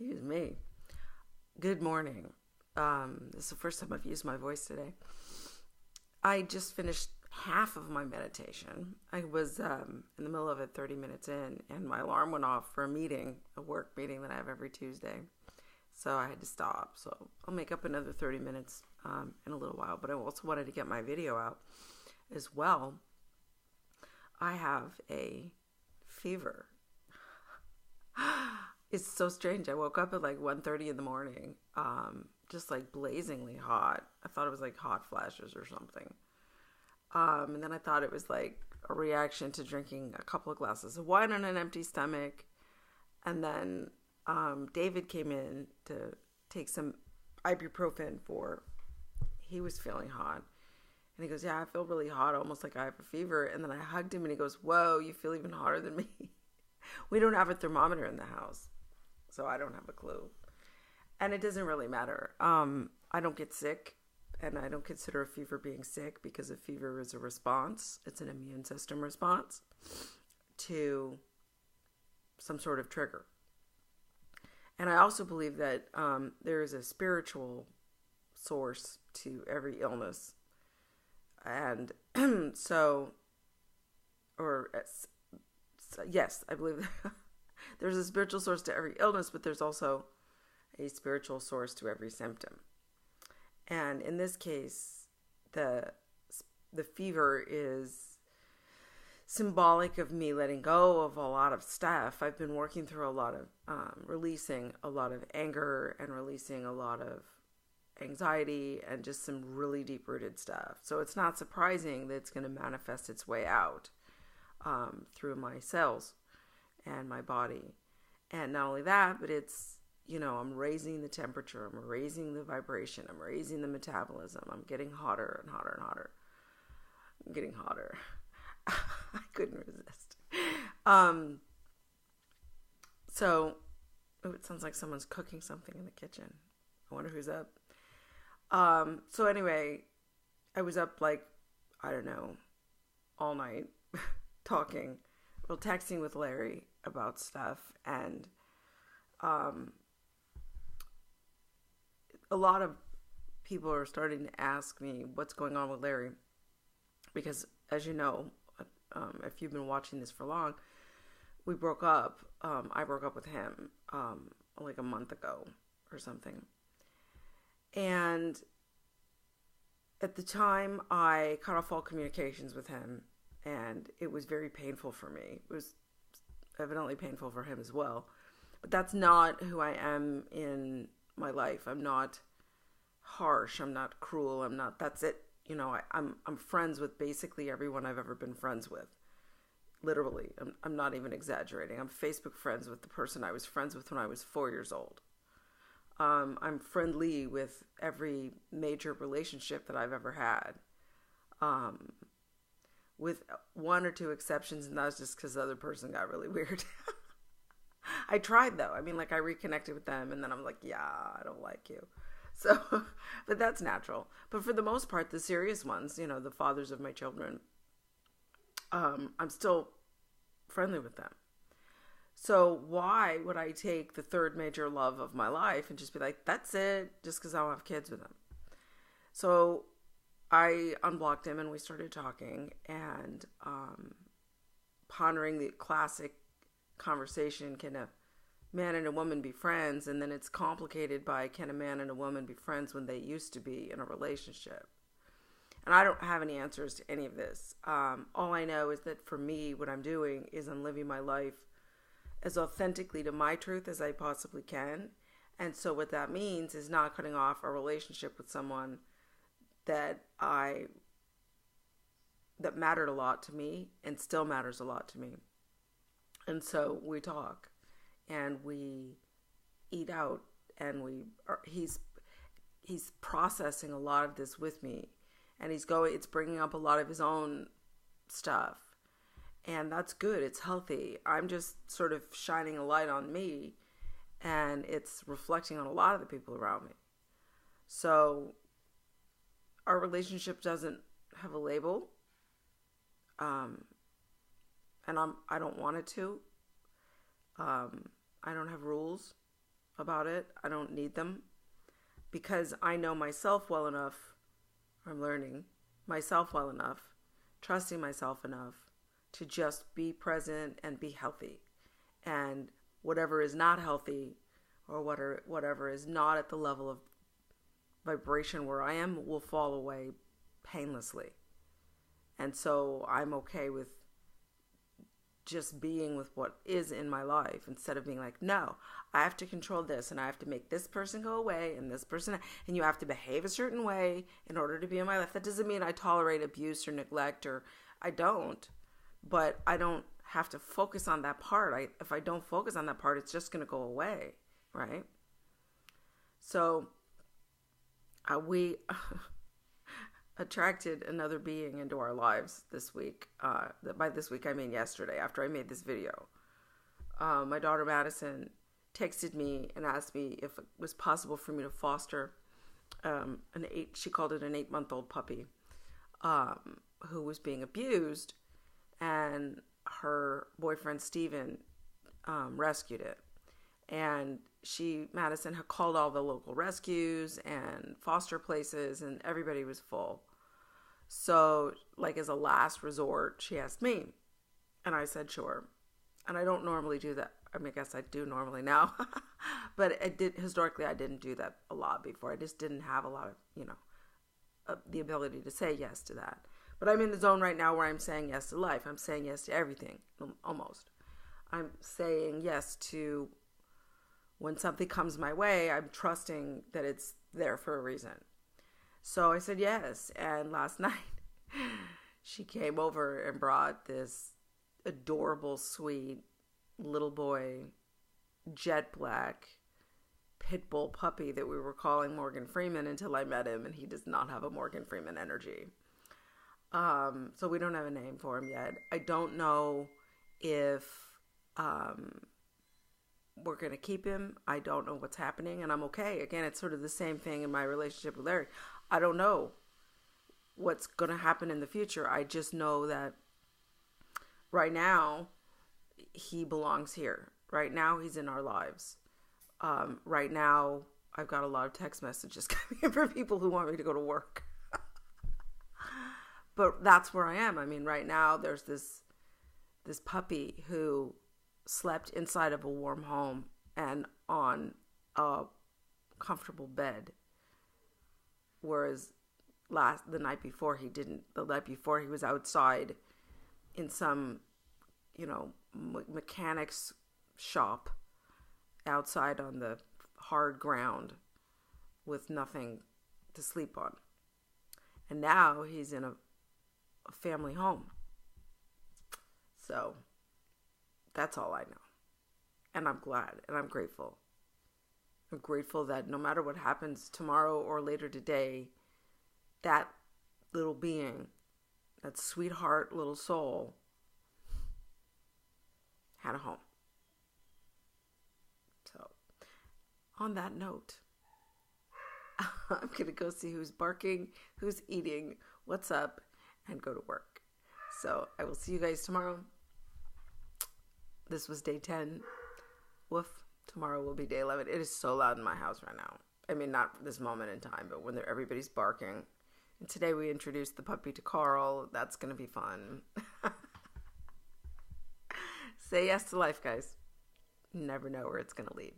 Excuse me. Good morning. This is the first time I've used my voice today. I just finished half of my meditation. I was in the middle of it 30 minutes in, and my alarm went off for a work meeting that I have every Tuesday. So I had to stop. So I'll make up another 30 minutes in a little while. But I also wanted to get my video out as well. I have a fever. It's so strange. I woke up at like 1:30 in the morning, just like blazingly hot. I thought it was like hot flashes or something. And then I thought it was like a reaction to drinking a couple of glasses of wine on an empty stomach. And then David came in to take some ibuprofen he was feeling hot. And he goes, yeah, I feel really hot, almost like I have a fever. And then I hugged him and he goes, whoa, you feel even hotter than me. We don't have a thermometer in the house, so I don't have a clue. And it doesn't really matter. I don't get sick, and I don't consider a fever being sick because a fever is a response. It's an immune system response to some sort of trigger. And I also believe that there is a spiritual source to every illness. And yes, I believe that there's a spiritual source to every illness, but there's also a spiritual source to every symptom. And in this case, the fever is symbolic of me letting go of a lot of stuff. I've been working through a lot of releasing a lot of anger and releasing a lot of anxiety and just some really deep-rooted stuff. So it's not surprising that it's going to manifest its way out through my cells and my body. And not only that, but it's, I'm raising the temperature, I'm raising the vibration, I'm raising the metabolism, I'm getting hotter and hotter and hotter. I'm getting hotter. I couldn't resist. So it sounds like someone's cooking something in the kitchen. I wonder who's up. So anyway, I was up all night texting with Larry about stuff. And, a lot of people are starting to ask me what's going on with Larry, because as you know, if you've been watching this for long, we broke up. I broke up with him, like a month ago or something. And at the time, I cut off all communications with him, and it was very painful for me. It was evidently painful for him as well. But that's not who I am in my life. I'm not harsh. I'm not cruel. That's it. I'm friends with basically everyone I've ever been friends with. Literally. I'm not even exaggerating. I'm Facebook friends with the person I was friends with when I was 4 years old. I'm friendly with every major relationship that I've ever had. With one or two exceptions, and that was just because the other person got really weird. I tried, though. I reconnected with them, and then I'm like, yeah, I don't like you. So, but that's natural. But for the most part, the serious ones, the fathers of my children, I'm still friendly with them. So why would I take the third major love of my life and just be like, that's it, just because I don't have kids with him? So I unblocked him and we started talking and pondering the classic conversation, can a man and a woman be friends? And then it's complicated by, can a man and a woman be friends when they used to be in a relationship? And I don't have any answers to any of this. All I know is that for me, what I'm doing is I'm living my life as authentically to my truth as I possibly can. And so what that means is not cutting off a relationship with someone that mattered a lot to me and still matters a lot to me. And so we talk and we eat out and he's processing a lot of this with me, and it's bringing up a lot of his own stuff. And that's good. It's healthy. I'm just sort of shining a light on me, and it's reflecting on a lot of the people around me. So our relationship doesn't have a label. And I don't want it to. I don't have rules. about it. I don't need them because I know myself well enough. I'm learning myself well enough, trusting myself enough to just be present and be healthy. And whatever is not healthy or whatever is not at the level of vibration where I am will fall away painlessly. And so I'm okay with just being with what is in my life instead of being like, no, I have to control this and I have to make this person go away and this person, and you have to behave a certain way in order to be in my life. That doesn't mean I tolerate abuse or neglect, or I don't, but I don't have to focus on that part. If I don't focus on that part, it's just going to go away, right? So we attracted another being into our lives this week. By this week, I mean yesterday, after I made this video. My daughter Madison texted me and asked me if it was possible for me to foster she called it an 8-month-old puppy who was being abused, and her boyfriend Steven rescued it. And Madison had called all the local rescues and foster places, and everybody was full. So, like, as a last resort, she asked me, and I said, sure. And I don't normally do that. I mean, I guess I do normally now, but historically, I didn't do that a lot before. I just didn't have a lot of, the ability to say yes to that. But I'm in the zone right now where I'm saying yes to life. I'm saying yes to everything, almost. I'm saying yes to when something comes my way, I'm trusting that it's there for a reason. So I said yes. And last night, she came over and brought this adorable, sweet little boy, jet black pit bull puppy that we were calling Morgan Freeman until I met him, and he does not have a Morgan Freeman energy. So we don't have a name for him yet. I don't know if we're going to keep him. I don't know what's happening, and I'm okay. Again, it's sort of the same thing in my relationship with Larry. I don't know what's going to happen in the future. I just know that right now, he belongs here. Right now, he's in our lives. Right now, I've got a lot of text messages coming in from people who want me to go to work. But that's where I am. I mean, right now, there's this puppy who slept inside of a warm home and on a comfortable bed, whereas the night before he didn't. The night before he was outside in some, mechanics shop outside on the hard ground with nothing to sleep on. And now he's in a family home. So that's all I know. And I'm glad and I'm grateful. I'm grateful that no matter what happens tomorrow or later today, that little being, that sweetheart little soul, had a home. So, on that note, I'm going to go see who's barking, who's eating, what's up, and go to work. So, I will see you guys tomorrow. This was day 10. Woof. Tomorrow will be day 11. It is so loud in my house right now. I mean, not this moment in time, but when everybody's barking. And today we introduced the puppy to Carl. That's going to be fun. Say yes to life, guys. You never know where it's going to lead.